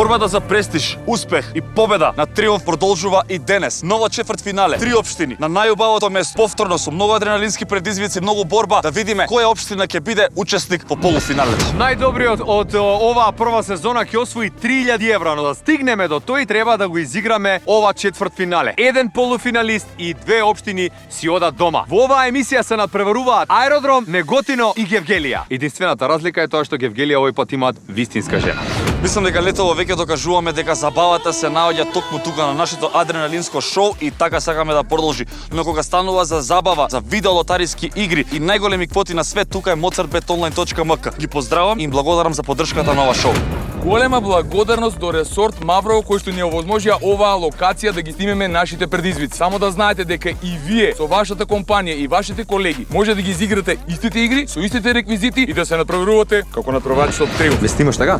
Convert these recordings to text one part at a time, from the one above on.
Борбата за престиж, успех и победа на Триумф продолжува и денес. Нова четвртфинале, 3 општини на најубавото место. Повторно со многу адреналински предизвици, многу борба да видиме која општина ќе биде учесник во полуфиналето. Најдобриот од оваа прва сезона ќе освои 3000 евра, но да стигнеме до тој треба да го изиграме ова четвртфинале. Еден полуфиналист и две општини си одат дома. Во оваа емисија се надпреваруваат Аеродром, Неготино и Гевгелија. Единствената разлика е тоа што Гевгелија овој пат имаат вистинска жена. Мислам дека летово веќе докажуваме дека забавата се наоѓа токму тука на нашето адреналинско шоу и така сакаме да продолжи. Но кога станува за забава, за видеолотариски игри и најголеми квоти на свет, тука е mozartbetonline.mk. Ги поздравам и им благодарам за поддршката на ова шоу. Голема благодарност до Ресорт Маврово кој што ни овозможија оваа локација да ги снимеме нашите предизвици. Само да знаете дека и вие со вашата компанија и вашите колеги може да ги изиграте истите игри со истите реквизити и да се надпреварувате како надпреварачи од Триумф. Ве снимаш така?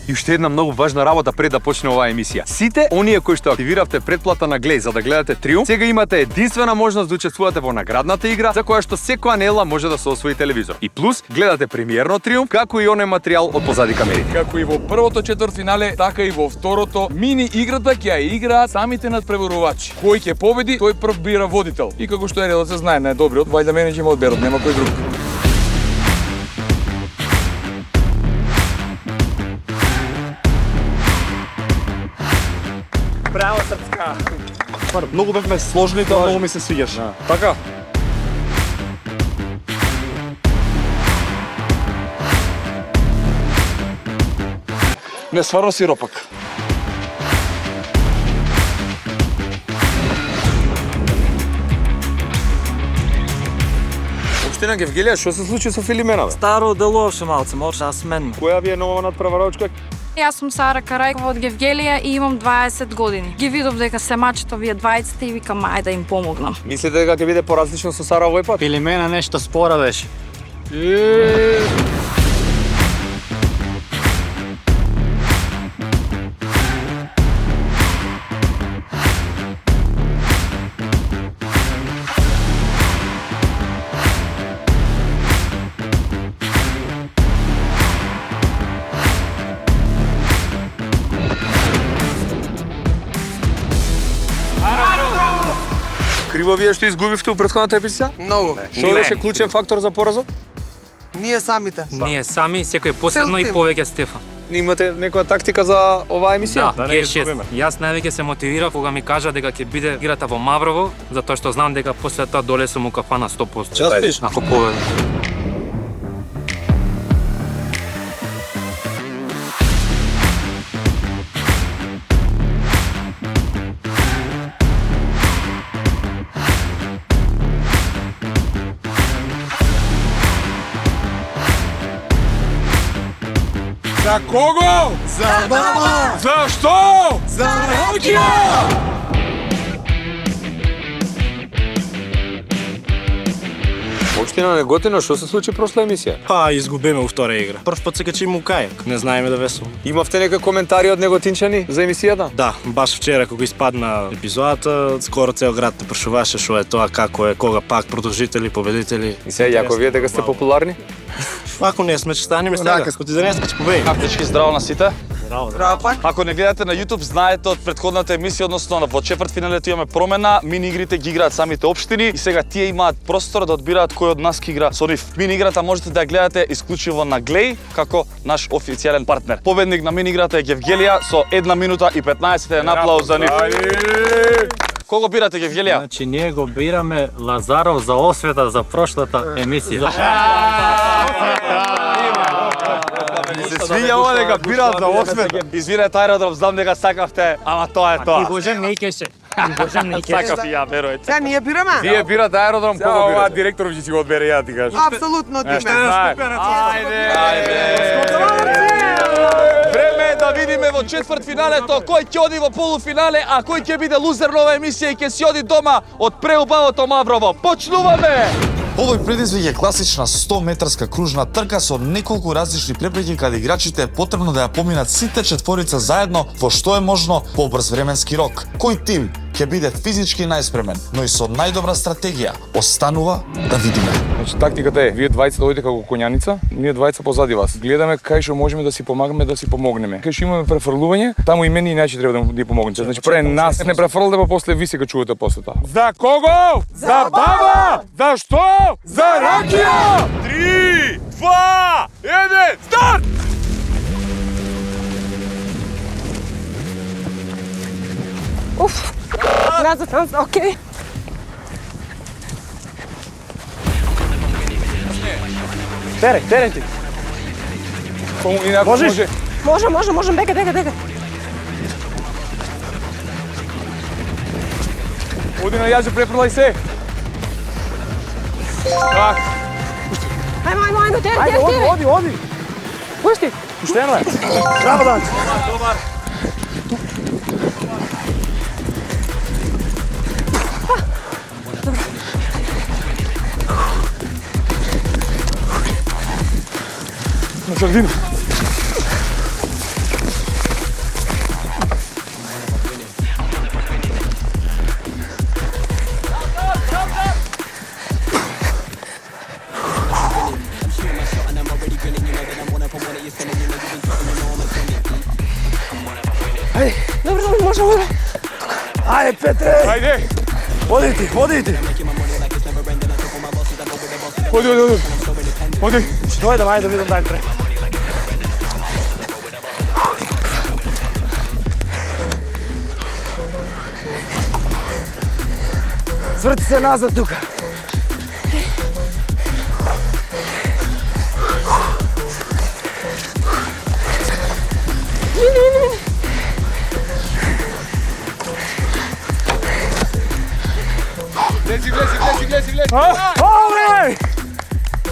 И уште една многу важна работа пред да почне оваа емисија. Сите оние кои што активиравте претплата на Глеј за да гледате Триумф, сега имате единствена можност да учествувате во наградната игра за која што секоја недела може да се освои телевизор. И плюс гледате премиерно Триумф, како и оној материјал од позади камерите. Како и во првото четвртфинале, така и во второто, мини играта ќе ја играат самите надпреварувачи. Кој ќе победи, тој прв бира водител. И како што е редот се знае, најдобриот вајда мене ќе ме одберат, нема кој друг. Браво, Српска! Многу бевме сложни, тоа многу ми се свиѓаш. Така? Не сваро сиропак. Општина Гевгелија, што се случи со Филимена? Старо делуваше малце, може да сменим. Која ви е нова надпреварувачка? Јас сум Сара Карајкова од Гевгелија и имам 20 години. Ги видов дека се мачат овие 20 и викам ајде да им помогнам. Мислите дека ќе биде поразлично со Сара овој пат? Филимена нешто спора беше. Криво вие што изгубивте у претходната епизија? Многу. Што беше клучен фактор за поразот? Ние самите. Ние сами, секој посебно и повеќе Стефан. Имате некоја тактика за оваа емисија? Да, G6. Јас највеќе се мотивирав кога ми кажа дека ќе биде играта во Маврово, затоа што знам дека после тоа доле сум у кафана 100%. Час пиш? Ако победам. За кого? За мама! Зашто? За Рокија! Општина Неготино, што се случи прошла емисија? Па, изгубиме у втора игра. Прв пат се качи му кајак. Не знаеме да весувам. Имавте нека коментари од неготинчани за емисијата? Да, баш вчера кога испадна епизодата, скоро цел град те прашуваше што е тоа, како е, кога пак продолжители, победители. И сега јако вие дека сте популарни? Ако не сме, ќе станеме сега. Како ти денеска ќе победи. Аптечки здраво на сите. Браво пак. Ако не гледате на YouTube, знаете од претходната емисија, односно во четвртфиналето имаме промена, мини игрите ги играат самите општини и сега тие имаат простор да одбираат кој од нас ќе игра со нив. Мини играта можете да ја гледате исклучиво на Глеј како наш официјален партнер. Победник на мини играта е Гевгелија со 1 минута и 15 аплауз за нив. Кого бирате, Гевгелија? Значи, ние го бираме Лазаров за освета за прошлата емисија. Се свиѓа ова дека бираат за освет. Извинете, Аеродром, знам дека сакавте, ама тоа е тоа. И Божем не икеше. И Божем не икеше. Сакав и ја, верујте. Сега ние бираме? Вие бирате Аеродром, кого Оваа бирате? директоров ќе си го одбере, ја ти кажам. Апсолутно ти ме. Време е да видиме во четвртфиналето кој ќе оди во полуфинале, а кој ќе биде лузер на оваа емисија и ќе си оди дома од преубавото Маврово. Почнуваме! Овој предизвик е класична 100-метарска кружна трка со неколку различни препреки каде играчите е потребно да ја поминат сите четворица заедно во што е можно побрз временски рок. Кој тим ќе биде физички најспремен, но и со најдобра стратегија. Останува да видиме. Значи тактиката е, вие двајца дојдете како коњаница, ние двајца позади вас. Гледаме кај што можеме да си помагаме, да си помогнеме. Кај што имаме префрлување, таму и мене и најче треба да ни помогнете. Значи пред нас не префрлате, па после ви се га чувате после тоа. За кого? За баба! За што? За ракија! 3, 2, 1, старт! Уф. Назад, окей. Терен ти. Можеш? Можем, дека. Оди на јаже, префрлај се. Так. Ајмо, терен. Оди. Пушти. Пуштено е. Браво, Данчо. На средина. Добро, можеме. Ајде, Петре. Ајде. Оди ти. Оди. Што е да видам најпре. Сврти се назад тука. Влези. Оле!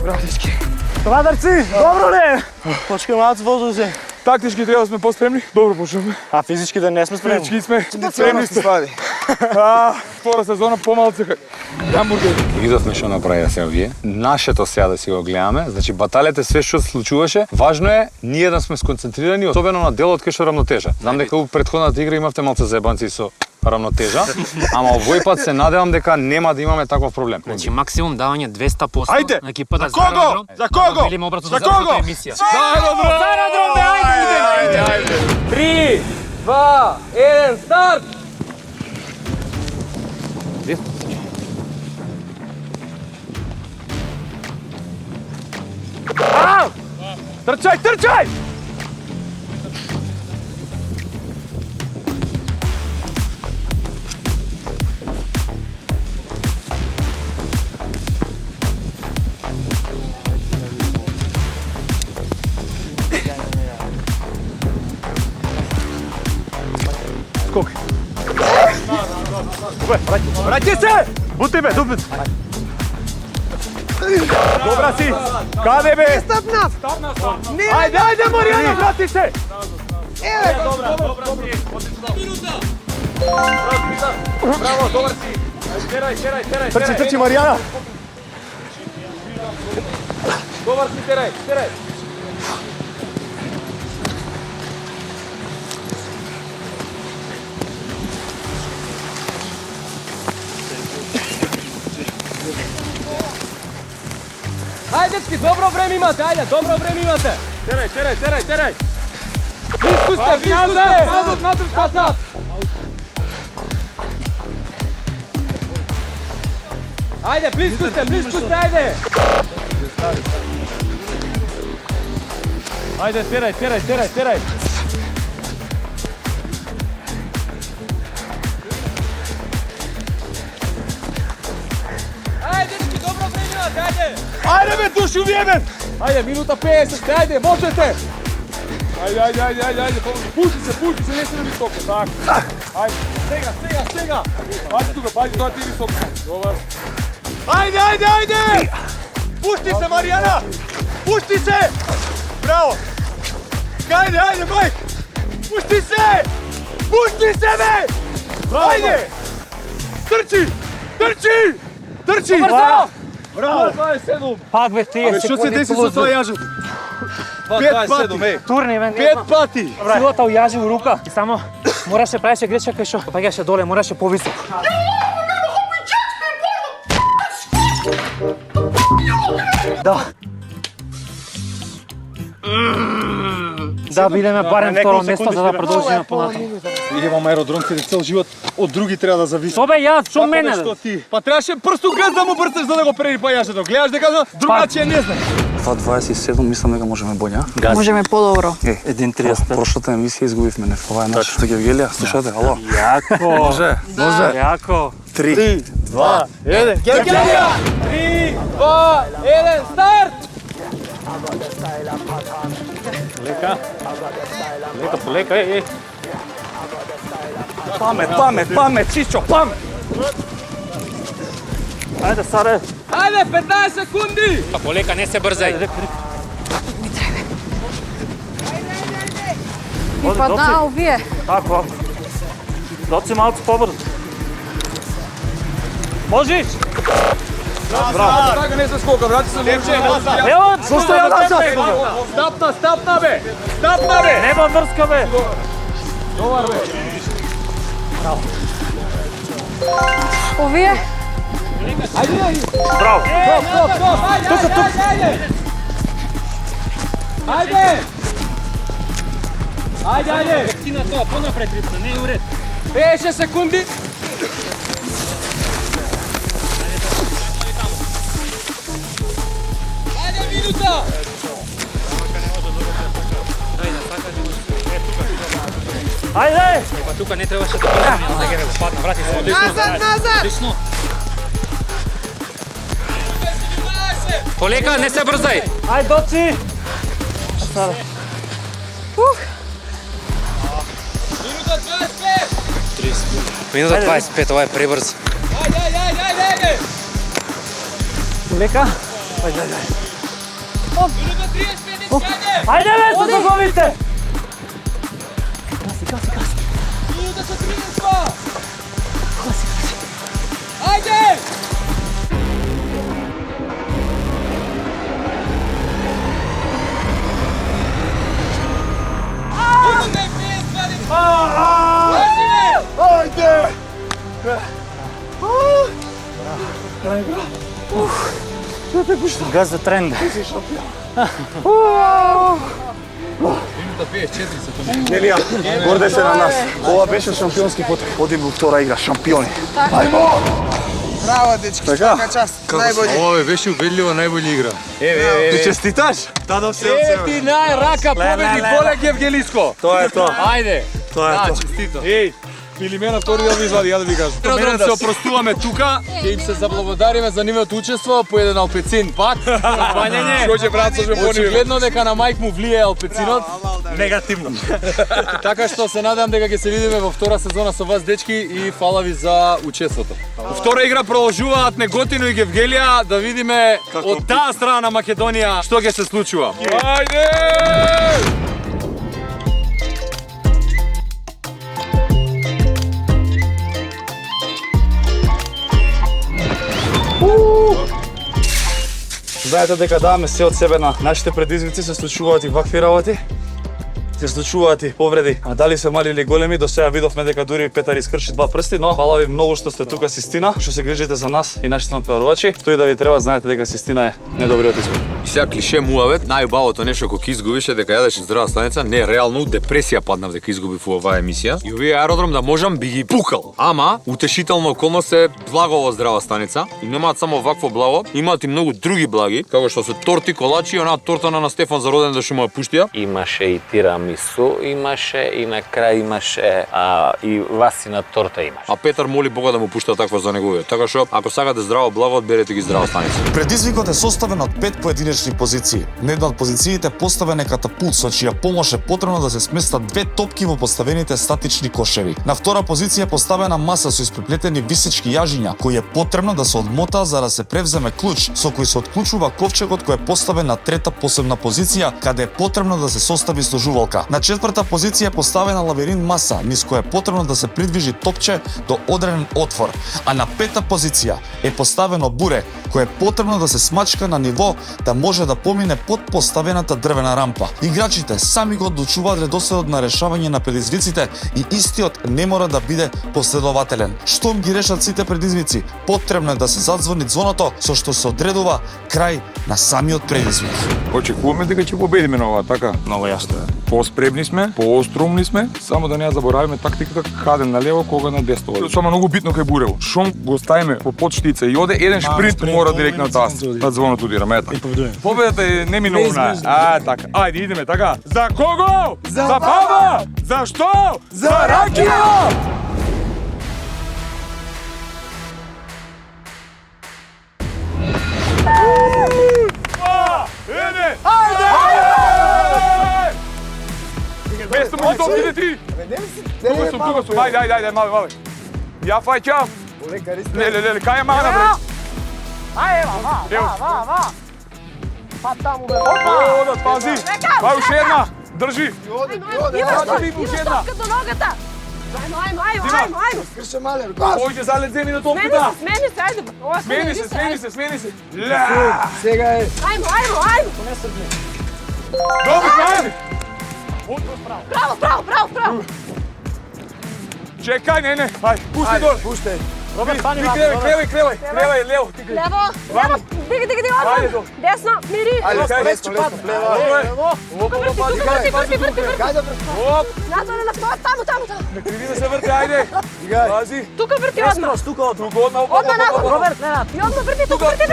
Братички. Владарци, добро ли? Почка малце воздузе. Тактички треба да сме по-спремни. Добро почнеме. А физички да не сме спремни? Физички сме. Спремни сме. Втора сезона помалце хамбургери. Видовме што направија се овие. Нашето сега да си го гледаме. Значи баталите све што се случуваше, важно е ние да сме сконцентрирани, особено на делот кај што рамнотежа. Знам дека у претходната игра имавте малце заебанци со рамнотежа, ама овој пат се надевам дека нема да имаме таков проблем. Значи максимум давање 200% Ајде! на екипата За кого? За кого? Велиме обратно За за кого? емисија. Ајде, ајде. 3, 2, 1, старт! Трчај! Скок. Враќај се! Бути бе, дупит. Добра си. Каде бе? Стапнав. Ајде, Маријана, врати се. Еве. Браво, добар си. Терај. Трчи, Маријана. Добар си, терај. Ајде, дечки, добро време имате, Терај. Близко сте, назад. Ајде, близко сте, ајде. Ајде, терај. Ајде, дечки, добро време имате, Ајде бе, души увиемен! Ајде, минута 50, ајде, можете! Ајде, пушти се, не се на високо, така. Ајде, сега! Ајде тука, пази, тоа ти високо. Добар. Ајде! Пушти се, Маријана! Пушти се! Браво! Ајде, Мајк! Пушти се, бе! Ајде! Трчи! Браво! 27! Пак бе 30 Што се деси со тоа јажето? 27, пати! Турни, бе, 5 пати! Силата у јажи у рука и само Мораше правеше грешка кај што паѓаше доле, мораше повисоко. Да. Да, бидеме барем второ место за да продолжиме понатаму. Имам аеродром каде цел живот од други треба да зависи. Што бе, јас, што мене? Што ти? Па требаше прсту град да му брцаш за да го прери пајашето. Гледаш дека другачија не знае. 2.27 мислам дека можеме боља. Можеме подобро. 1.35. Прошлата емисија изгубивме не. Ова е нашата Гевгелија. Слушате, ало. Јако. Може. Јако. 3, 2, 1. Гевгелија! 3, 2, 1, старт! Лека. Лека, полека, еј. Памет, Чичо, памет. Ајде, Саре. Ајде, 15 секунди! Полека, не се брзај. И паднаа овие. Тако. Доци малку побрзо. Можеш? Така не се скока, врати се лепче. Ево, Зошто ја назад? Стапна бе! Стапна бе! Нема врска бе. Добар бе. Овие. Браво. Ајде! Ти на тоа, понапред рипна, не е уред. 5 секунди. Ајде минута! Ајде! Па тука не требаше да брзаме, да ги падна, врати се. Назад! Лично. Полека, не се брзај. Ајде, доци! Минута 25! Минута 25, ова е пребрз. Ајде! Полека. Минута 35, ајде! Ајде бе, со зоговите! Минута 42! Ајде! Газ за тренда. Нелија, горде се на нас. Ова беше шампионски потек. Одим во втора игра, шампиони. Браво, дечки, така част. Најбољи. Ова беше убедливо најбоља игра. Ти честиташ? Дадам се од себе. Ти најрака победи Поле Гевгелиско. Тоа е тоа. Ајде. Тоа е тоа. Честито. Еј, Филимена втори дел извади, ја да ви кажам. Мене се опростуваме тука, ќе им се заблагодариме за нивното учество по еден алпецин пак. Бањање. Што ќе прават со жопони? Очигледно дека на мајк му влие алпецинот. Негативно. Така што се надам дека ќе се видиме во втора сезона со вас, дечки, и фала ви за учеството. Во втора игра продолжуваат Неготино и Гевгелија, да видиме од таа страна на Македонија што ќе се случува. Ајде! Знаете дека даваме се од себе на нашите предизвици, се случуваат и вакви работи. Се случуваат и повреди. А дали се мали или големи, до сега видовме дека дури Петар искрши 2 прсти, но фала ви многу што сте тука Систина, што се грижите за нас и нашите натпреварувачи. Тој да ви треба, знаете дека Систина е недобриот избор. И сега клише муавет, најубавото нешто кога изгубише дека јадеш здрава станица, не реално депресија паднав дека изгубив во оваа емисија. И овие аеродром да можам би ги пукал. Ама утешителна околност е благово здрава станица. И немаат само вакво благо, имаат и многу други благи, како што се торти, колачи и онаа торта на Стефан за роден да што му ја пуштија. Имаше и тирамису, имаше и на крај имаше и ласина торта имаше. А Петар моли Бога да му пушта таква за неговиот. Така што ако сакате здраво благо, одберете ги здрава станица. Предизвикот е составен од 5 поединечни позиции. На една од позициите поставен е катапулт со чија помош е потребно да се сместат 2 топки во поставените статични кошеви. На втора позиција е поставена маса со испреплетени висечки јажиња, кој е потребно да се одмота за да се превземе клуч, со кој се отклучува ковчегот кој е поставен на трета посебна позиција, каде е потребно да се состави сложувалка. смачка. На четврта позиција е поставена лавирин маса, низ која е потребно да се придвижи топче до одреден отвор, а на пета позиција е поставено буре, кое е потребно да се смачка на ниво да може да помине под поставената дрвена рампа. Играчите сами го одлучуваат редоследот на решавање на предизвиците и истиот не мора да биде последователен. Штом ги решат сите предизвици, потребно е да се задзвони звоното со што се одредува крај на самиот предизвик. Очекуваме дека ќе победиме на ова, така? Много јасно е. Поспремни сме, поострумни сме, само да не ја заборавиме тактиката каде на лево, кога на десно. Само многу битно кај Бурево. Шом го ставиме по подштица и оде еден шпринт мора директно на таз. Над звоното удираме, ета. Победата е неминовна. Така. Ајде, идеме, така. За кого? За баба! За што? За ракија! Место му ги топите ти! Тука сум, ајде, мале. Ја фаќам! Леле, кај е мана, бре? Va. Pa tamo, bе. Ода, пази! Ај, уште една! Држи! Имаш топка до ногата! Ajmo. Крше мале, Појде за ледземи на топката! Смени се, ajde. Смени се! сега е. Ajmo. Добро, ајде! Bravo. Čekaj, ne, ajde, puštaj dole. Puštaj. Ti krevaj, levo. Levo, digi, Ajde, odmah. Desno, miri. Ajde, lesko. Vrti. Кајде Оп, Надоле на втора, tamo. не криви да се врти, ajde. Пази. Тука vrti odmah. Odmah надоле. Роберт, I odmah vrti, тука vrti.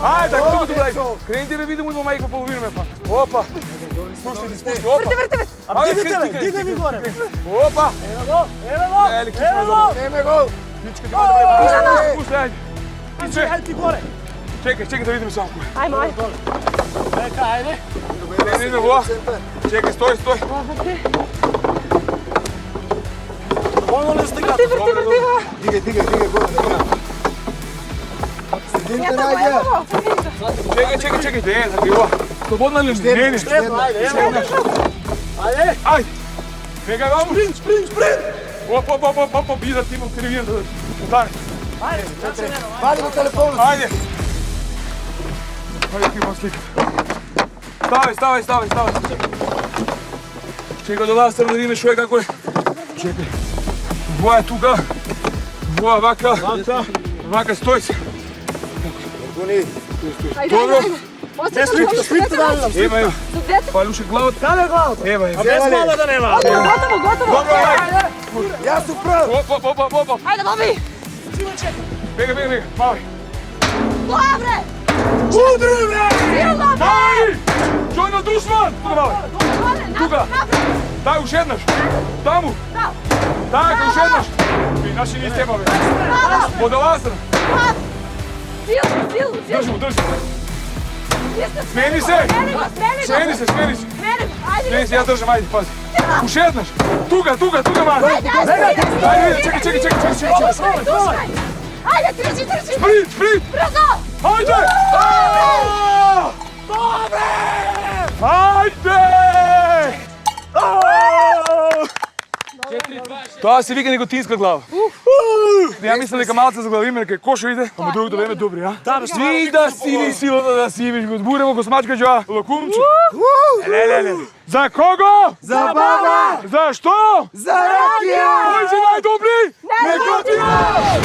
Ajde, tako, тука, ajde. Крените ме, видимо, има мајко половина ме па. Опа. Спусти, опа. Vrti. Ajde, Дига ми горе. Опа. Неме го. Спусти, ajde. Ајде ти горе. Čekaj da vidim samo koje. Ajmo. Нека, ајде. Ne, ova. Čekaj, stoj. Ono не стига. Vrti. Дига горе. Средините најде. Čekaj, ne, ova. Slobodna li? Ne. Ajde. Čekaj, vamo. Спринт. Op, bizar ti imam krivina da stane. Вади го телефонот. Ajde. Ajde, ti imam sliku. Stavaj. Čekaj, dolazite da vidim što je kako je. Čekaj. Boja tuga. Boja vaka, stoj se. Dobro. Спринт да нам. Evo. Pali uše glavu. Каде главата? Evo. Без мала да нема. Готово. Dobro, ajde. Јас сум прав. Op. Ajde, Bobi. Bega, mali. Dobre. Удри, бре. Silno, Mali! Čoj na dušman! Tuga! Daj, už jednaš! Tamo! Daj, už jednaš! Vi naši niste jebave! Vodolasana! Silno. Drži! Smeni se! Smeni se, ja držim, ajde, pazi! Už jednaš! Tuga, mali! Ajde, čekaj! Ajde, trči! Sprint! Brzo! Ajde! Ajde! Това се вика неготинска глава. Ja mislim дека малце за глави ме кошо иде, ама другото време добри, а? Сви да си ви силата да си имаш го збурево го смачка джа. Лакумче. Леле. За кого? За баба. За што? За ракија. Кој си најдобри? Неготина!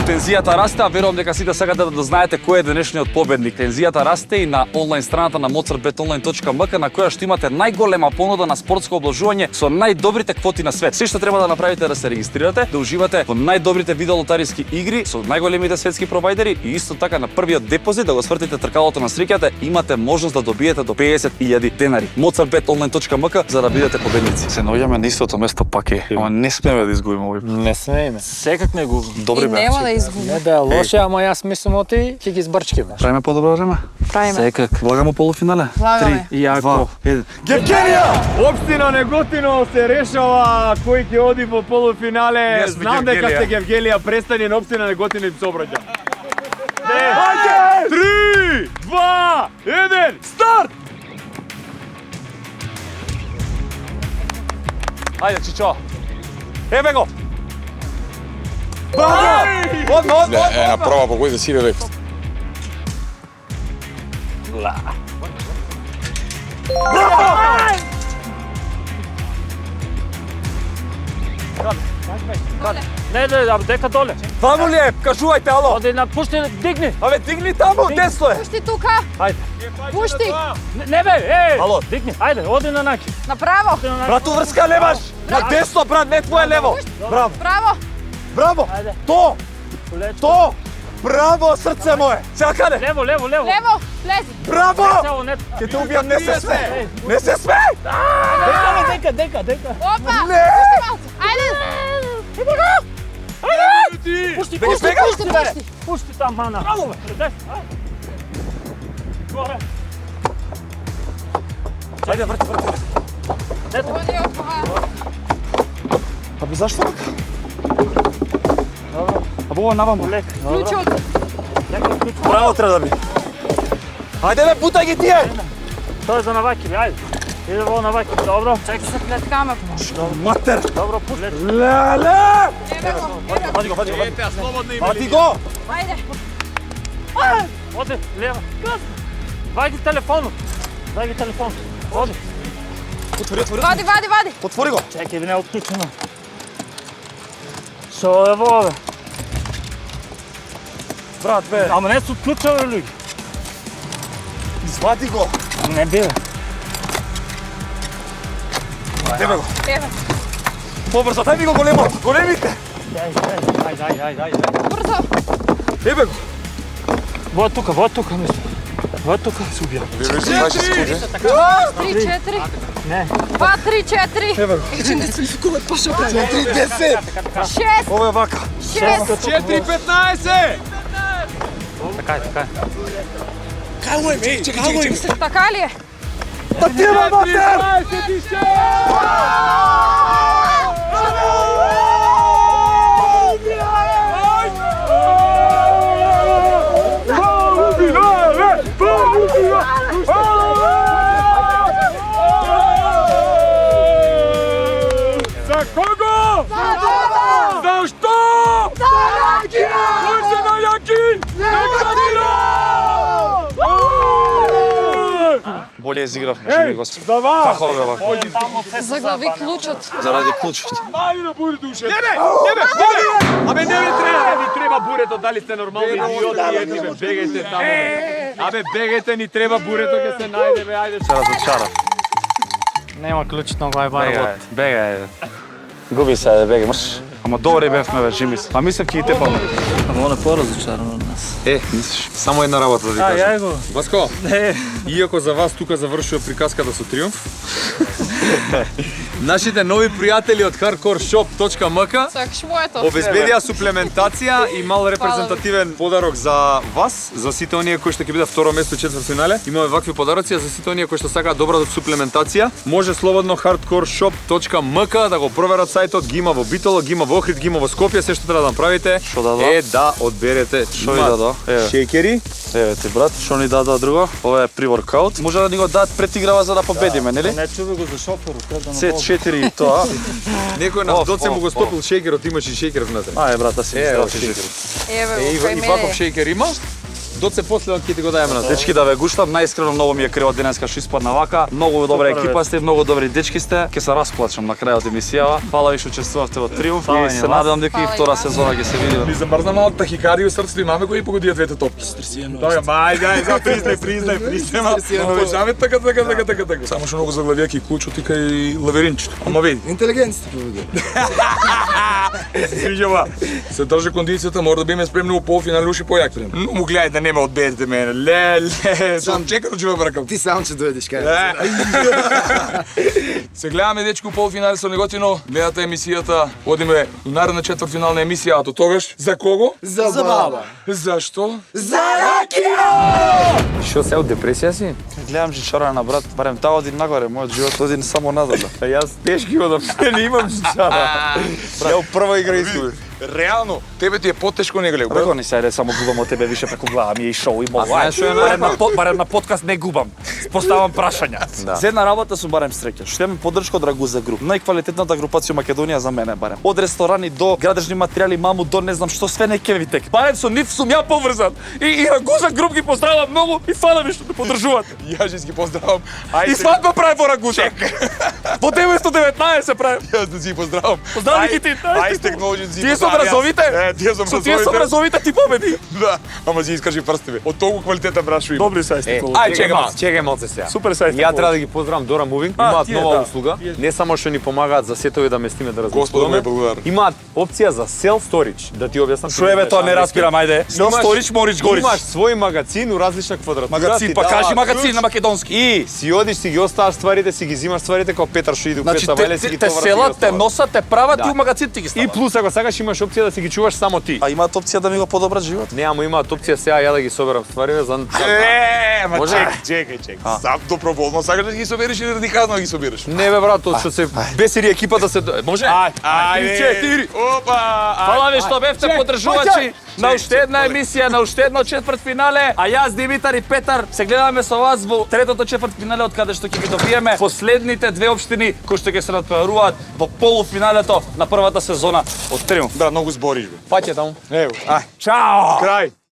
Тензијата расте, а верувам дека сите сакате да знаете кој е денешниот победник. Тензијата расте и на онлайн страната на mozartbetonline.mk на која што имате најголема понуда на спортско обложување со најдобрите квоти на свет. Се што треба да направите е да се регистрирате, да уживате во најдобрите видеолотариски игри со најголемите светски провајдери и исто така на првиот депозит да го свртите тркалото на среќата, имате можност да добиете до 50.000 денари. mozartbetonline.mk за да бидете победници. Се наоѓаме на истото место пак е, ама не смееме да изгубиме овој. Не смееме. Секак не го. Добри бе. Нема да изгуби. Не да е лоше, ама јас мислам оти ќе ги збрчкиме. Правиме подобро време? Правиме. Секак. Влагамо полуфинале? Влагаме. 3, 2, 1. Гевгелија! Општина Неготино се решава кој ќе оди во полуфинале. Јас сме Знам дека Гевгелија. сте Гевгелија, престани на општина Неготино и се обраќа. 3, 2, 1, старт! Ајде, Чичо. Еве го. Браво! Одма. Една проба по кој да си леп. Не, абе дека доле. Таму ли е? Кажувајте, ало. Оди на пушти, дигни. Абе, дигни таму, десно е. Пушти тука. Ајде. Пушти. Не бе, Ало. дигни. Ајде, оди на наки. Направо. Брат, уврска немаш. На десно, брат, не твое лево. Браво. Браво. Браво. Ајде. То. То. Браво, срце мое. Сега каде? Лево. Лево. Влези. Браво. Само не. Ќе те убијам, не се смей. Не се смей. Дека. Опа. Не. Ајде. Иди го. Пушти. Пушти там, мана. Браво, бе. Горе. Ајде, врти. Оди од кога. Абе, зашто така? Абе, ова наваму. Клучот. Браво треба да би. Ајде, бе, путај ги тие. Тоа е за наваки, бе, ајде. Иде во наваки, добро. Чекай се плеткаме. Матер. Добро, пушти. Леле. Еве го. Вади го. Ете, слободно има. Вади го. Ајде. Оди, лево. Вајди телефонот. Оди. Отвори. Вади. Отвори го. Чекай, не е отклучено. Шо е во, бе? Брат, бе. Ама не се отклуча, бе, луѓе. Извади го. Не бе, бе. Еве го. Еве. Побрзо, дај ми го големите. Ајде. Брзо. Еве го. Во тука, мислам. Во тука се убија. 3, 4. Не. 2, 3, 4. Еве го. 4, 10. 6. Ова е вака. 6. 4, 15! Така е. Така ли е? Та ти ме матер! За кого? Зашто? Кој се најаки? Боле изигравме, живи Господ. За вас! Како бе вака? Заглави клучот. Заради клучот. Ајде на бури душе! Не бе! Абе, не ви треба бурето, дали сте нормални идиоти, едни бе, бегајте таму, бе. Абе, бегајте, ни треба бурето, ќе се најде, бе, ајде. Се разочара. Нема клучит на овај бар. Бегај. Губи се, бегај, мрш. Ама добри бевме, бе, Жимис. А мислев ќе и те памет. Ама он е поразочаран од нас. Мислиш? Само една работа да ви кажам. Јај го. Васко, Не. иако за вас тука завршува приказката со триумф, нашите нови пријатели од hardcoreshop.mk Сакаш моето? обезбедија суплементација и мал репрезентативен подарок за вас, за сите оние кои што ќе бидат второ место четвртфинале. Имаме вакви подароци, а за сите оние кои што сакаат добра суплементација, може слободно hardcoreshop.mk да го проверат сајтот, ги има во Битола, ги има во Охрид, ги има во Скопје, се што треба да направите Шо дадо? е да одберете Шо ви дадо? Еве. шејкери. Еве ти брат, што ни дадоа друго? Ова е pre-workout. Може да ни го дадат пред играва за да победиме, нели? Не чуви го за шоферот, треба да Сет 4 и тоа. Некој нас доце му го стопил шејкерот, имаше и шејкер внатре. Ај брата си Ево, мислев шејкер. Еве И го, кај ваков мене. шејкер има. Доце после ќе ти го дајме на Дечки, да ве гуштам, најискрено многу ми е криво денеска што испадна вака. Многу добра екипа сте, многу добри дечки сте. Ќе се расплачам на крајот емисијава. Фала ви што учествувавте во Триумф и се надевам дека и втора сезона ќе се видиме. Ми замрзна малку тахикардија у срцето и маме кои погодија двете топки. Тоа ајде, признай. Можаме така. Само што многу заглавјаки и клучот и кај лаверинчето. Ама види. Интелигентни повеќе. Свиѓава. Се држи кондицијата, мора да биме спремни у полуфинале уши појак време. Ну му гледај да нема одбедите мене. Сам чекам ќе бракам. Ти сам ќе дојдеш кај. Се гледаме дечки у полуфинале со Неготино. Гледате емисијата. Одиме у наредна четвртфинална емисија, а до тогаш за кого? За баба. Зашто? За ракија! Што се од депресија си? Гледам жичара на брат, барем таа одим нагоре, мојот живот одим само назад. Јас тешки одам, не имам жичара. Ја у прва игра изгубив. Реално, тебе ти е потешко не гледа. Бего не се само губам од тебе више преку глава ми е и шоу и мова. знаеш што е Барем на подкаст не губам. Поставам прашања. Да. За една работа сум барем среќа. Што имам поддршка од Рагуза груп. Најквалитетната групација во Македонија за мене барем. Од ресторани до градежни материјали, маму до не знам што све не ке ви тек. Барем со нив сум ја поврзан. И Рагуза груп ги поздравам многу и фала ми што ме поддржуваат. Јас ги поздравам. И свадба прави во Рагуза. Во 919 прави. Јас да си поздравам. Поздрави ги ти. Ај технолоџици. Тие со образовите? Тие со Со тие со образовите ти победи. Да, ама си искажи прстиве. Од толку квалитетен брашо има. Добри се стиколо. Чекај малце сега. Супер се Ја треба да ги поздравам Дора Moving. Имаат тие, нова да. услуга. Не само што ни помагаат за сетови да местиме да Господу ме разместуваме. благодарам. Имаат опција за self storage, да ти објаснам. Шо е бе тоа не разбирам, ајде. Селф сторич, морич горич. Имаш свој магазин у различна квадратура. Магазин, ти па даваат кажи магазин ключ на македонски. И си одиш, си ги оставаш стварите, си ги зимаш стварите како Петар што иде у Значи Пета Вале, си ги те товарат, селат, си ги те остават. носат, те прават Да. и у магазин ти ги И стават. плюс ако сакаш имаш опција да си ги чуваш само ти. А имаат опција да ми го подобрат живот. Не, ама имаат опција сега ја да ги соберам стварите за Ма Може? чекај. Сам доброволно сакаш да ги собереш или да ти казно да ги собереш? Не бе брат, тоа што се бесери екипата се може? Ајде. 4. Опа. Фала ви што бевте поддржувачи на уште една емисија, на уште едно четвртфинале. А јас, Димитар и Петар се гледаме со вас во третото четвртфинале од каде што ќе ги добиеме последните две општини кои што ќе се натпреваруваат во полуфиналето на првата сезона од Триумф. Брат, многу збориш бе. Паќе таму. Ево. Чао. Крај.